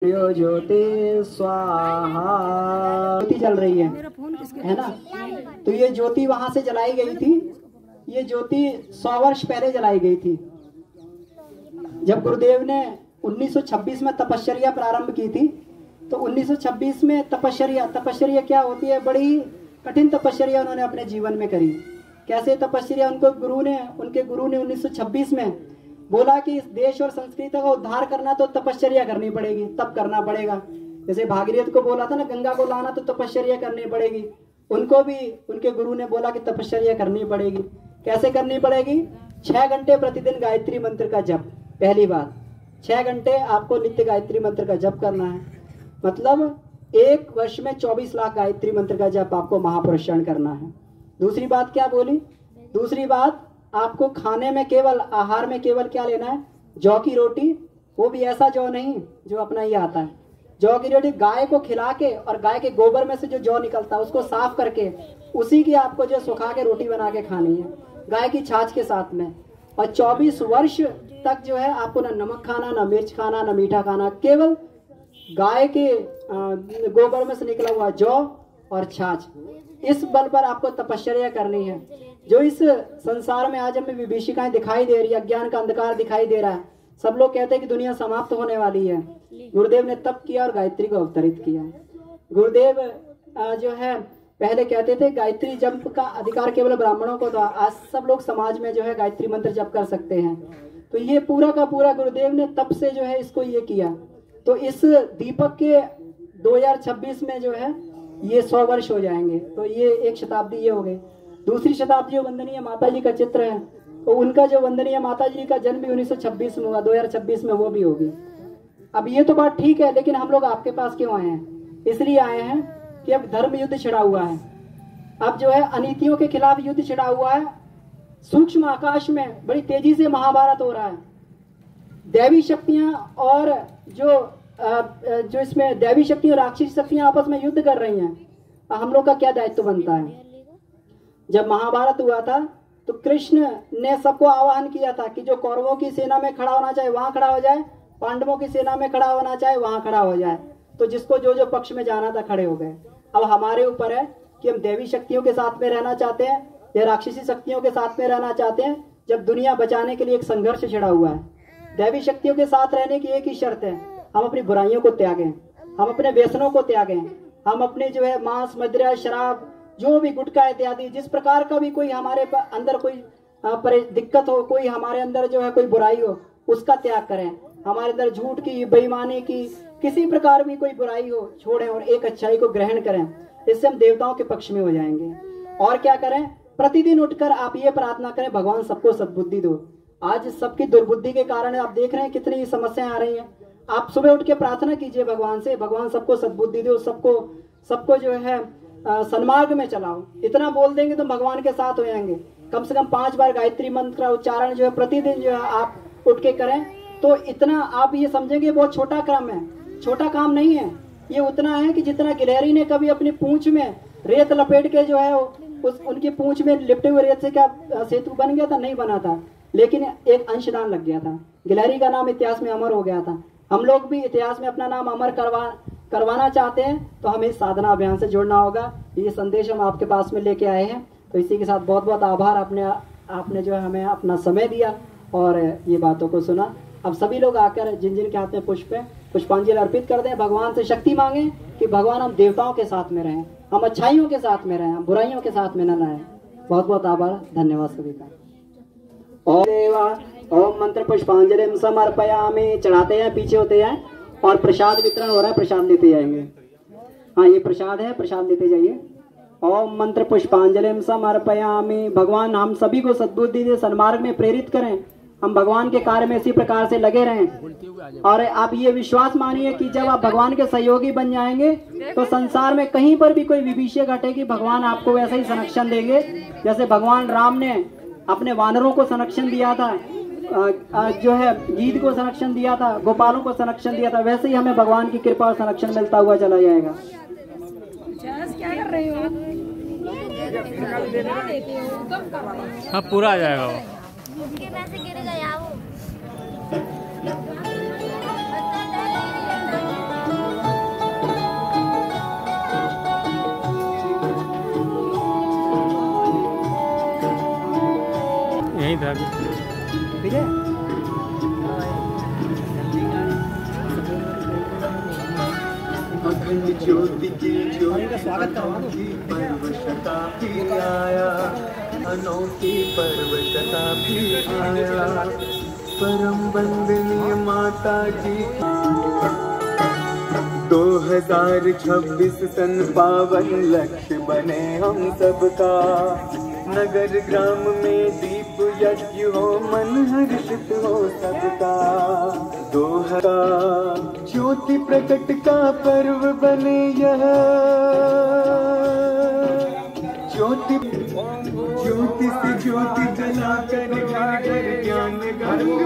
यो ज्योति स्वाहा। ज्योति जल रही है ना। तो ये ज्योति वहां से जलाई गई थी। ये ज्योति 100 वर्ष पहले जलाई गई थी, जब गुरुदेव ने 1926 में तपश्चर्या प्रारंभ की थी। तो 1926 में तपश्चर्या क्या होती है, बड़ी कठिन तपश्चर्या उन्होंने अपने जीवन में करी। कैसे तपश्चर्या, उनके गुरु ने 1926 में बोला कि इस देश और संस्कृति का उद्धार करना तो तपश्चर्या करनी पड़ेगी, तप करना पड़ेगा। जैसे भागीरथ को बोला था ना, गंगा को लाना तो तपश्चर्या करनी पड़ेगी। उनको भी उनके गुरु ने बोला कि तपश्चर्या करनी पड़ेगी। कैसे करनी पड़ेगी? 6 घंटे प्रतिदिन गायत्री मंत्र का जप। पहली बात, 6 घंटे आपको नित्य गायत्री मंत्र का जप करना है। मतलब 1 वर्ष में 24 लाख गायत्री मंत्र का जप आपको महापुरुषार्थ करना है। दूसरी बात क्या बोली? दूसरी बात, आपको खाने में केवल, आहार में केवल क्या लेना है? जौ की रोटी। वो भी ऐसा जौ नहीं जो अपना ही आता है। जौ की रोटी गाय को खिला के, और गाय के गोबर में से जो जौ निकलता है उसको साफ करके उसी की आपको जो सुखा के रोटी बना के खानी है, गाय की छाछ के साथ में। और 24 वर्ष तक जो है आपको ना नमक खाना, ना मिर्च खाना, ना मीठा खाना, केवल गाय के गोबर में से निकला हुआ जौ और छाछ। इस बल पर आपको तपश्चर्या करनी है। जो इस संसार में आज हमें विभीषिकाएं दिखाई दे रही है, अज्ञान का अंधकार दिखाई दे रहा है, सब लोग कहते हैं कि दुनिया समाप्त होने वाली है। गुरुदेव ने तप किया और गायत्री को अवतरित किया। गुरुदेव जो है पहले कहते थे गायत्री जप का अधिकार केवल ब्राह्मणों को था। आज सब लोग समाज में जो है गायत्री मंत्र जप कर सकते हैं। तो ये पूरा का पूरा गुरुदेव ने तप से जो है इसको ये किया। तो इस दीपक के 2026 में जो है ये 100 वर्ष हो जाएंगे। तो ये 1 शताब्दी ये हो गई। दूसरी शताब्दी जो वंदनीय माता जी का चित्र है, तो उनका जो वंदनीय माता जी का जन्म भी 1926 में हुआ, 2026 में वो भी होगी। अब ये तो बात ठीक है, लेकिन हम लोग आपके पास क्यों आए हैं? इसलिए आए हैं कि अब धर्म युद्ध छिड़ा हुआ है। अब जो है अनीतियों के खिलाफ युद्ध छिड़ा हुआ है। सूक्ष्म आकाश में बड़ी तेजी से महाभारत हो रहा है। दैवी शक्तियां और जो इसमें दैवी शक्ति और राक्षसी शक्तियां आपस में युद्ध कर रही हैं। हम लोग का क्या दायित्व बनता है? जब महाभारत हुआ था तो कृष्ण ने सबको आह्वान किया था कि जो कौरवों की सेना में खड़ा होना चाहे वहां खड़ा हो जाए, पांडवों की सेना में खड़ा होना चाहे वहां खड़ा हो जाए। तो जिसको जो पक्ष में जाना था खड़े हो गए। अब हमारे ऊपर है कि हम दैवी शक्तियों के साथ में रहना चाहते हैं या राक्षसी शक्तियों के साथ में रहना चाहते हैं। जब दुनिया बचाने के लिए एक संघर्ष छिड़ा हुआ है, दैवी शक्तियों के साथ रहने की एक ही शर्त है, हम अपनी बुराइयों को त्यागें, हम अपने व्यसनों को त्यागें, हम अपने जो है मांस, मदिरा, शराब, जो भी गुटखा इत्यादि, जिस प्रकार का भी कोई हमारे अंदर कोई दिक्कत हो, कोई हमारे अंदर जो है कोई बुराई हो, उसका त्याग करें। हमारे अंदर झूठ की, बेईमानी की, किसी प्रकार भी कोई बुराई हो छोड़ें और एक अच्छाई को ग्रहण करें। इससे हम देवताओं के पक्ष में हो जाएंगे। और क्या करें? प्रतिदिन उठकर आप ये प्रार्थना करें, भगवान सबको सद्बुद्धि दो। आज सबकी दुर्बुद्धि के कारण आप देख रहे हैं कितनी समस्याएं आ रही हैं। आप सुबह उठ के प्रार्थना कीजिए भगवान से, भगवान सबको सद्बुद्धि दो, सबको जो है सन्मार्ग में चलाओ। इतना बोल देंगे तो भगवान के साथ हो जाएंगे। कम से कम 5 बार गायत्री मंत्र का उच्चारण जो है प्रतिदिन जो है आप उठ के करें। तो इतना आप ये समझेंगे बहुत छोटा काम है, छोटा काम नहीं है। ये उतना है कि जितना गिलहरी ने कभी अपनी पूंछ में रेत लपेट के जो है उनकी पूंछ में लिपटे हुए रेत से क्या सेतु बन गया था? नहीं बना था, लेकिन एक अंशदान लग गया था। गिलहरी का नाम इतिहास में अमर हो गया था। हम लोग भी इतिहास में अपना नाम अमर करवाना चाहते हैं तो हमें इस साधना अभियान से जुड़ना होगा। ये संदेश हम आपके पास में लेके आए हैं। तो इसी के साथ बहुत बहुत आभार, आपने जो है हमें अपना समय दिया और ये बातों को सुना। अब सभी लोग आकर जिन जिन के हाथ में पुष्प है, पुष्पांजलि अर्पित कर दें। भगवान से शक्ति मांगे कि भगवान हम देवताओं के साथ में रहें, हम अच्छाइयों के साथ में रहें, हम बुराइयों के साथ में न रहें। बहुत बहुत आभार, धन्यवाद सभी का। ओम देवा ओम मंत्र पुष्पांजलि समर्पयामि। चढ़ाते हैं, पीछे होते हैं और प्रसाद वितरण हो रहा है, प्रसाद लेते जाएंगे। हाँ, ये प्रसाद है, प्रसाद लेते जाइए। ओम मंत्र पुष्पांजलि समर्पयामि। भगवान हम सभी को सद्बुद्धि दे, सन्मार्ग में प्रेरित करें। हम भगवान के कार्य में इसी प्रकार से लगे रहें। और आप ये विश्वास मानिए कि जब आप भगवान के सहयोगी बन जाएंगे तो संसार में कहीं पर भी कोई विभीषिका घटेगी, भगवान आपको वैसा ही संरक्षण देंगे जैसे भगवान राम ने अपने वानरों को संरक्षण दिया था, जो है गीध को संरक्षण दिया था, गोपालों को संरक्षण दिया था, वैसे ही हमें भगवान की कृपा और संरक्षण मिलता हुआ चला जाएगा। क्या कर रहे हो? हाँ, पूरा आ जाएगा वो। उसके पैसे गिर गया वो। अखंड ज्योति की ज्योति स्वागत की परवशता भी आया, अनोखी परवशता भी आया। परम वंदनीय माता जी 2026 सन पावन लक्ष्य बने हम सबका। नगर ग्राम में दीप यज्ञ हो, मन हर्षित हो सबका। दोहा ज्योति प्रकट का पर्व बने यह, ज्योति ज्योति से ज्योति जलाकर घर घर ज्ञान गंग